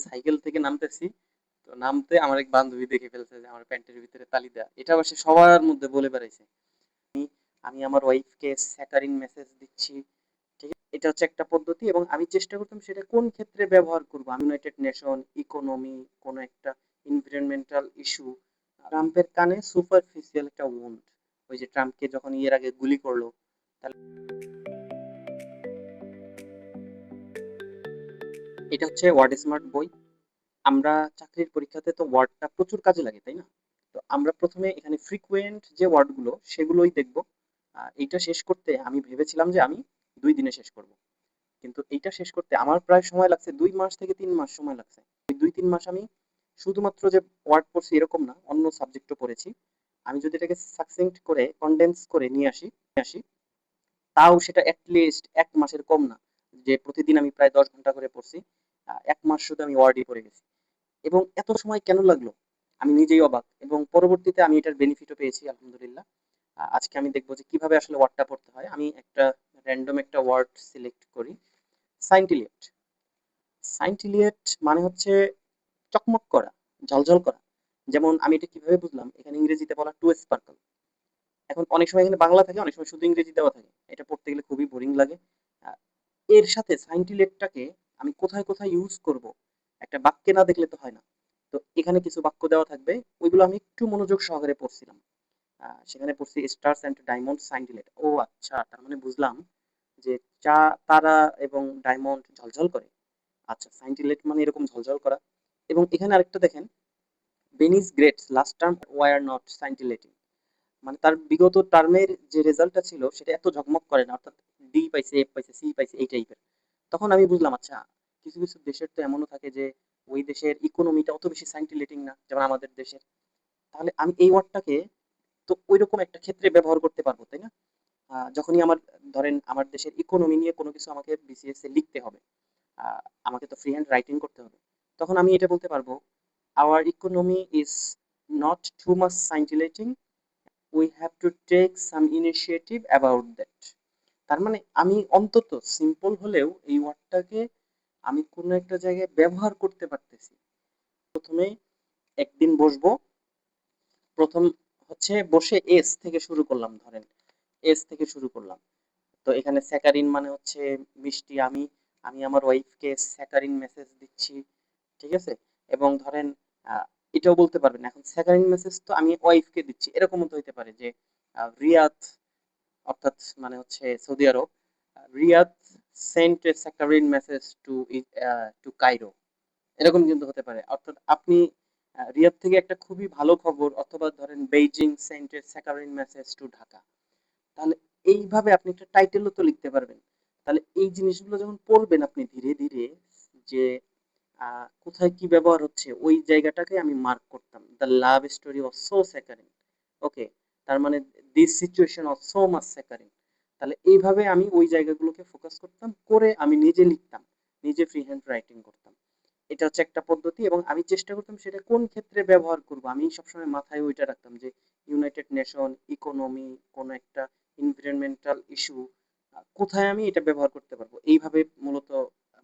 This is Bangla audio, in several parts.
সাইকেল থেকে নামতেছি, তো নামতে আমার এক বান্ধবী দেখে ফেলছে যে আমার প্যান্টের ভিতরে তালি দেয়া। এটা আবার সে সবার মধ্যে বলে বেড়াইছে। আমি আমার ওয়াইফকে স্যাকারিন মেসেজ দিচ্ছি। ঠিক আছে? এটা হচ্ছে একটা পদ্ধতি এবং আমি চেষ্টা করতাম সেটা কোন ক্ষেত্রে ব্যবহার করব। আমি ইউনাইটেড নেশন, ইকোনমি, কোনো একটা এনভায়রনমেন্টাল ইস্যু। ট্রাম্পের কানে সুপারফিশিয়াল একটা উন্ড। ওই যে ট্রাম্পকে যখন এর আগে গুলি করলো, তাহলে এটা হচ্ছে ওয়ার্ড স্মার্ট বই। আমরা চাকরির পরীক্ষাতে তো ওয়ার্ডটা প্রচুর কাজে লাগে, তাই না? তো আমরা প্রথমে এখানে ফ্রিকুয়েন্ট যে ওয়ার্ডগুলো সেগুলোই দেখব। এইটা শেষ করতে আমি ভেবেছিলাম যে আমি 2 দিনে শেষ করব, কিন্তু এইটা শেষ করতে আমার প্রায় সময় লাগছে 2 মাস থেকে 3 মাস সময় লাগছে। এই 2-3 মাস আমি শুধুমাত্র যে ওয়ার্ড পড়ছি এরকম না, অন্য সাবজেক্টও পড়েছি। আমি যদি এটাকে সাকসেন্ট করে কনডেন্স করে নিয়ে আসি, তাও সেটা অ্যাটলিস্ট 1 মাসের কম না। যে প্রতিদিন আমি প্রায় 10 ঘন্টা করে পড়ছি, 1 মাস শুধু আমি ওয়ার্ডই পড়ে গেছি। এবং এত সময় কেন লাগলো আমি নিজেই অবাক, এবং পরবর্তীতে আমি এটার বেনিফিটও পেয়েছি আলহামদুলিল্লাহ। আজকে আমি দেখবো যে কিভাবে আসলে ওয়ার্ডটা পড়তে হয়। আমি একটা র্যান্ডম একটা ওয়ার্ড সিলেক্ট করি, সাইন্টিলিয়েট। সাইন্টিলিয়েট মানে হচ্ছে চকমক করা, ঝলঝল করা। যেমন আমি এটা কিভাবে বুঝলাম, এখানে ইংরেজিতে বলা টু স্পার্কল। এখন অনেক সময় এখানে বাংলা থাকে, অনেক সময় শুধু ইংরেজি দেওয়া থাকে, এটা পড়তে গেলে খুবই বোরিং লাগে। আহ, এর সাথে সাইন্টিলেটটাকে আমি কোথায় কোথায় ইউজ করব, একটা বাক্যে না দেখলে তো হয় না। তো এখানে কিছু বাক্য দেওয়া থাকবে, ওইগুলো আমি একটু মনোযোগ সহকারে পড়ছিলাম। সেখানে পড়ছি স্টার্স অ্যান্ড ডায়মন্ড সাইন্টিলেট। ও আচ্ছা, তার মানে বুঝলাম যে চা, তারা এবং ডায়মন্ড ঝলঝল করে। আচ্ছা, সাইন্টিলেট মানে এরকম ঝলঝল করা। এবং এখানে আরেকটা দেখেন, Benny's grades last term were not scintillating. মানে তার বিগত টার্মের যে রেজাল্টটা ছিল সেটা এত ঝকমক করে না, অর্থাৎ ডি পাইছে, এফ পাইছে, সি পাইছে, এই টাইপের। তখন আমি বুঝলাম আচ্ছা, কিছু কিছু দেশের তো এমনও থাকে যে ওই দেশের ইকোনমিটা অত বেশি সাইন্টিলেটিং না, যেমন আমাদের দেশের। তাহলে আমি এই ওয়ার্ডটাকে তো ওইরকম একটা ক্ষেত্রে ব্যবহার করতে পারবো, তাই না? যখনই আমার, ধরেন আমার দেশের ইকোনমি নিয়ে কোনো কিছু আমাকে বিসিএস এ লিখতে হবে, আমাকে তো ফ্রি হ্যান্ড রাইটিং করতে হবে, তখন আমি এটা বলতে পারবো, our economy is not too much scintillating, we have to take some initiative about that. তার মানে আমি অন্তত সিম্পল হলেও এই ওয়ার্ডটাকে আমি কোনো একটা জায়গায় ব্যবহার করতে পারতেছি। প্রথমে একদিন বসবো, প্রথম হচ্ছে বসে এস থেকে শুরু করলাম, ধরেন এস থেকে শুরু করলাম। তো এখানে স্যাকারিন মানে হচ্ছে মিষ্টি। আমি আমি আমার ওয়াইফকে স্যাকারিন মেসেজ দিচ্ছি। ঠিক আছে? এবং ধরেন আহ, এটাও বলতে পারবেন, এখন স্যাকারিন মেসেজ তো আমি ওয়াইফকে দিচ্ছি, এরকমও তো হইতে পারে যে রিয়াদ, অর্থাৎ মানে হচ্ছে সৌদি আরব, Riyadh sent a saccharin message to to Cairo. এরকম কিন্তু হতে পারে, অর্থাৎ আপনি রিয়াদ থেকে একটা খুবই ভালো খবর, অথবা ধরেন Beijing Saint a saccharin message two Dhaka. তাহলে এইভাবে আপনি একটা টাইটেলও তো লিখতে পারবেন। তাহলে এই জিনিসগুলো যখন পড়বেন আপনি ধীরে ধীরে, যে কোথায় কি ব্যবহার হচ্ছে ওই জায়গাটাকে আমি মার্ক করতাম, the love story of so saccharine. Okay, তার মানে this situation of so much saccharine. তাহলে এইভাবে আমি ওই জায়গাগুলোকে ফোকাস করতাম, করে আমি নিজে লিখতাম, নিজে ফ্রি হ্যান্ড রাইটিং করতাম। এটা হচ্ছে একটা পদ্ধতি এবং আমি চেষ্টা করতাম সেটা কোন ক্ষেত্রে ব্যবহার করব। আমি সবসময় মাথায় ওইটা রাখতাম যে ইউনাইটেড নেশন, ইকোনমি, কোন একটা এনভায়রনমেন্টাল ইস্যু, কোথায় আমি এটা ব্যবহার করতে পারবো, এইভাবে মূলত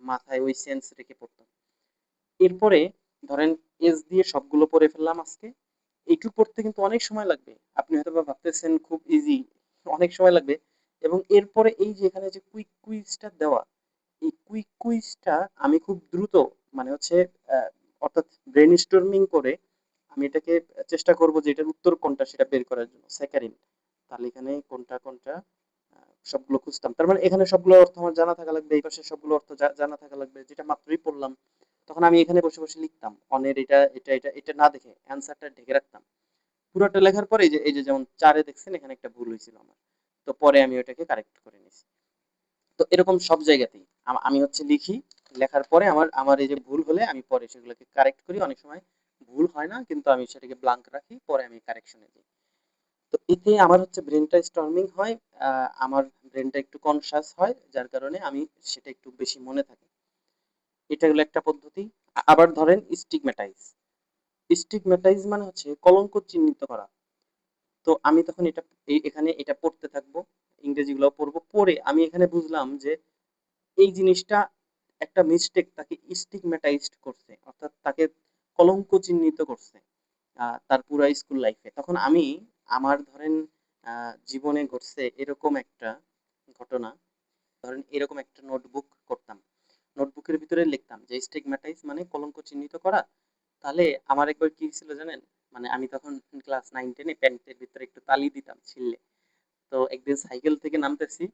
মাথায় ওই সেন্স রেখে পড়তাম। এরপরে ধরেন এস দিয়ে সবগুলো পড়ে ফেললাম আজকে। এইটুকু পড়তে কিন্তু অনেক সময় লাগবে, আপনি হয়তো বা ভাবতেছেন খুব ইজি, অনেক সময় লাগবে। এবং এরপরে এই যে এখানে যে কুইক কুইজটা দেওয়া, এই কুইক কুইজটা আমি খুব দ্রুত, মানে হচ্ছে আহ, অর্থাৎ ব্রেন স্টর্মিং করে আমি এটাকে চেষ্টা করব যে এটার উত্তর কোনটা সেটা বের করার জন্য। স্যাকারিন, তাহলে এখানে কোনটা কোনটা, সবগুলো খুঁজতাম। তার মানে এখানে সবগুলো অর্থ আমার জানা থাকা লাগবে, এই পাশে সবগুলো অর্থ জানা থাকা লাগবে, যেটা মাত্রই পড়লাম। তখন আমি এখানে বসে বসে লিখতাম অনের এটা এটা এটা এটা না দেখে অ্যান্সারটা ঢেকে রাখতাম। পুরোটা লেখার পরে এই যে যেমন চারে দেখছেন এখানে একটা ভুল হয়েছিল আমার, তো পরে আমি ওটাকে কারেক্ট করে নিয়েছি। তো এরকম সব জায়গাতেই আমি হচ্ছে লিখি, লেখার পরে আমার আমার এই যে ভুল হলে আমি পরে সেগুলোকে কারেক্ট করি। অনেক সময় ভুল হয় না, কিন্তু আমি সেটাকে ব্লাঙ্ক রাখি, পরে আমি কারেকশনে দিই। তো এতে আমার হচ্ছে ব্রেনটা স্টর্মিং হয়, আমার ব্রেনটা একটু কনসাস হয়, যার কারণে আমি সেটা একটু বেশি মনে থাকে। এটা হলো একটা পদ্ধতি। আবার ধরেন স্টিগম্যাটাইজ। স্টিগম্যাটাইজ মানে হচ্ছে কলঙ্ক চিহ্নিত করা। তো আমি তখন এটা এখানে এটা পড়তে থাকবো, ইংরেজিগুলো পড়বো, পড়ে আমি এখানে বুঝলাম যে এই জিনিসটা একটা মিস্টেক তাকে স্টিগম্যাটাইজড করছে, তাকে কলঙ্ক চিহ্নিত করছে তার পুরা স্কুল লাইফে। তখন আমি আমার ধরেন জীবনে ঘটছে এরকম একটা ঘটনা, ধরেন এরকম একটা নোটবুক করতাম, নোটবুকের ভিতরে লিখতাম যে স্টিগম্যাটাইজ মানে কলঙ্ক চিহ্নিত করা। তাহলে আমার একবার কি ছিল জানেন, মানে আমি তখন ক্লাস 9-10-এ প্যান্টের ভিতরে একটু তালি দিতাম ছিললে। তো একদিন সাইকেল থেকে নামতেছি,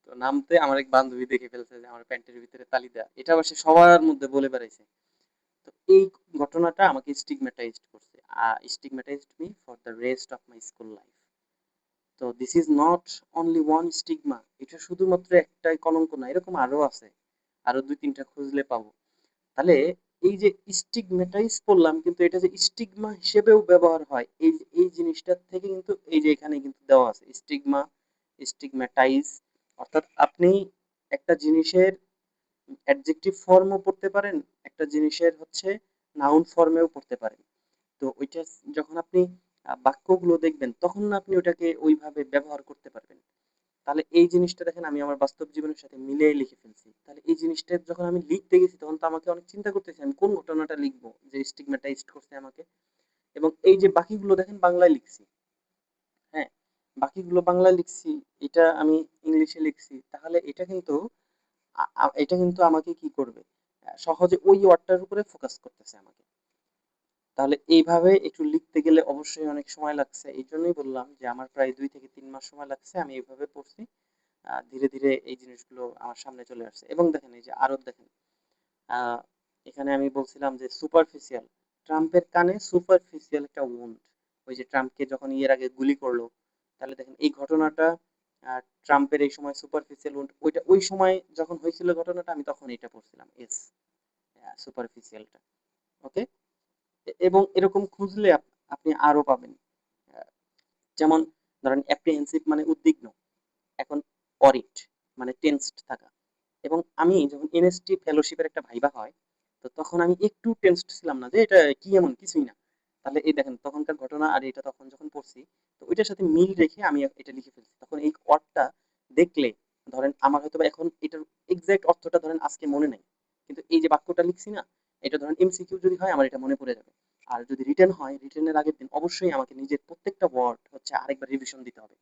তো নামতে আমার এক বান্ধবী দেখে ফেলছে যে আমার প্যান্টের ভিতরে তালি দেওয়া, এটা আবার সে সবার মধ্যে বলে বেড়াইছে। তো এই ঘটনাটা আমাকে স্টিগম্যাটাইজড করছে, stigmatized me for the rest of my school life. তো this is not only one stigma, এটা শুধুমাত্র একটাই কলঙ্ক না, এরকম আরো আছে, আরো 2-3টা খুঁজলে পাবো। তাহলে এই যে স্টিগম্যাটাইজ করলাম, কিন্তু এটা যে স্টিগমা হিসেবেও ব্যবহার হয়, এই জিনিসটা থেকে কিন্তু এই যে এখানে কিন্তু দেওয়া আছে স্টিগমা, স্টিগম্যাটাইজ, অর্থাৎ আপনি একটা জিনিসের অ্যাডজেক্টিভ ফর্মও পড়তে পারেন, একটা জিনিসের হচ্ছে নাউন ফর্মেও পড়তে পারেন। তো ওইটা যখন আপনি বাক্যগুলো দেখবেন তখন না আপনি ওটাকে ওইভাবে ব্যবহার করতে পারবেন। তাহলে এই জিনিসটা দেখেন আমি আমার বাস্তব জীবনের সাথে মিলিয়ে লিখে ফেলছি। তাহলে এই জিনিসটা যখন আমি লিখতে গেছি তখন তো আমাকে অনেক চিন্তা করতেছি আমি কোন ঘটনাটা লিখবো যে স্টিগম্যাটাইজড করছে আমাকে। এবং এই যে বাকিগুলো দেখেন বাংলায় লিখছি, হ্যাঁ, বাকিগুলো বাংলায় লিখছি, এটা আমি ইংলিশে লিখছি, তাহলে এটা কিন্তু আমাকে কি করবে, সহজে ওই ওয়ার্ডটার উপরে ফোকাস করতেছে আমাকে। তাহলে এইভাবে একটু লিখতে গেলে অবশ্যই অনেক সময় লাগছে, এই জন্যই বললাম যে আমার প্রায় 2 থেকে 3 মাস সময় লাগছে, আমি এইভাবে পড়ছি। ধীরে ধীরে এই জিনিসগুলো আমার সামনে চলে আসছে। এবং দেখেন এই যে আরো দেখেন, আহ, এখানে আমি বলছিলাম যে সুপারফিশিয়াল, ট্রাম্পের কানে সুপারফিশিয়াল একটা উন্ড, ওই যে ট্রাম্পকে যখন ইয়ের আগে গুলি করলো, তাহলে দেখেন এই ঘটনাটা ট্রাম্পের এই সময় সুপারফিশিয়াল উন্ড, ওইটা ওই সময় যখন হয়েছিল ঘটনাটা আমি তখন এটা পড়ছিলাম, এস সুপারফিশিয়ালটা। ওকে, এবং এরকম খুঁজলে আপনি আরো পাবেন। আহ, যেমন ধরেন অ্যাপ্রিহেনসিভ মানে উদ্বিগ্ন, এখন অরিট মানে টেন্সড থাকা। এবং আমি যখন এনএসটি ফেলোশিপের একটা ভাইবা হয়, তো তখন আমি একটু টেন্সড ছিলাম না যে এটা কি এমন কিছুই না। তাহলে এই দেখেন তখনকার ঘটনা আর এটা তখন যখন পড়ছি, তো ওইটার সাথে মিল রেখে আমি এটা লিখে ফেলছি। তখন এই ওয়ার্ডটা দেখলে ধরেন আমার হয়তো বা এখন এটার এক্সাক্ট অর্থটা ধরেন আজকে মনে নেই, কিন্তু এই যে বাক্যটা লিখছি না, এটা ধরেন এমসিকিউ যদি হয় আমার এটা মনে পড়ে যাবে। আর যদি রিটেন হয়, রিটেনের আগের দিন অবশ্যই আমাকে নিজের প্রত্যেকটা ওয়ার্ড হচ্ছে আরেকবার রিভিশন দিতে হবে।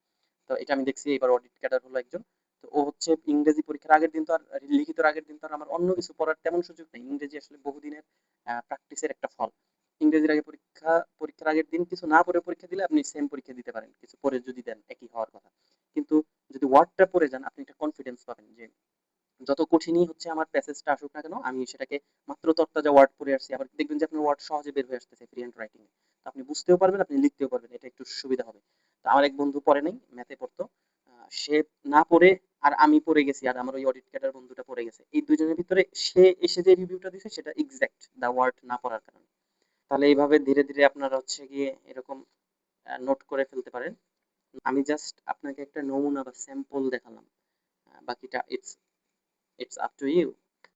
তো এটা আমি দেখছি এবার অডিট ক্যাডার হলো একজন, তো ও হচ্ছে ইংরেজি পরীক্ষার আগের দিন তো আর লিখিতর আগের দিন তো আর আমার অন্য কিছু পড়ার তেমন সুযোগ নেই, ইংরেজি আসলে বহুদিনের প্র্যাকটিসের একটা ফল। ইংরেজির আগে পরীক্ষার আগের দিন কিছু না পড়ে পরীক্ষা দিলে আপনি সেম পরীক্ষা দিতে পারেন, কিছু পড়ে যদি দেন একই হওয়ার কথা। কিন্তু যদি ওয়ার্ডটা পড়ে যান আপনি একটা কনফিডেন্স পাবেন যে যত কঠিনই হচ্ছে আমার প্যাসেজটা আসুক না কেন, আমি সেটাকে মাত্র তরতাজা ওয়ার্ড পড়ে আসছি, আবার দেখবেন যে আপনার ওয়ার্ড সহজে বের হয়ে আসতেছে ফ্রি হ্যান্ড রাইটিং এ। তো আপনি বুঝতেও পারবেন, আপনি লিখতেও পারবেন, এটা একটু সুবিধা হবে। তো আমার এক বন্ধু পড়ে নাই, ম্যাথে পড়তো, সে না পড়ে আর আমি পড়ে গেছি, আর আমার ওই অডিট ক্যাডার বন্ধুটা পড়ে গেছে, এই দুজনের ভিতরে সে এসে যে রিভিউটা দিছে সেটা এক্সাক্ট দা ওয়ার্ড না পড়ার কারণে। তাহলে এইভাবে ধীরে ধীরে আপনারা হচ্ছে গিয়ে এরকম নোট করে ফেলতে পারেন। আমি জাস্ট আপনাকে একটা নমুনা বা স্যাম্পল দেখালাম, বাকিটা it's it's up to you.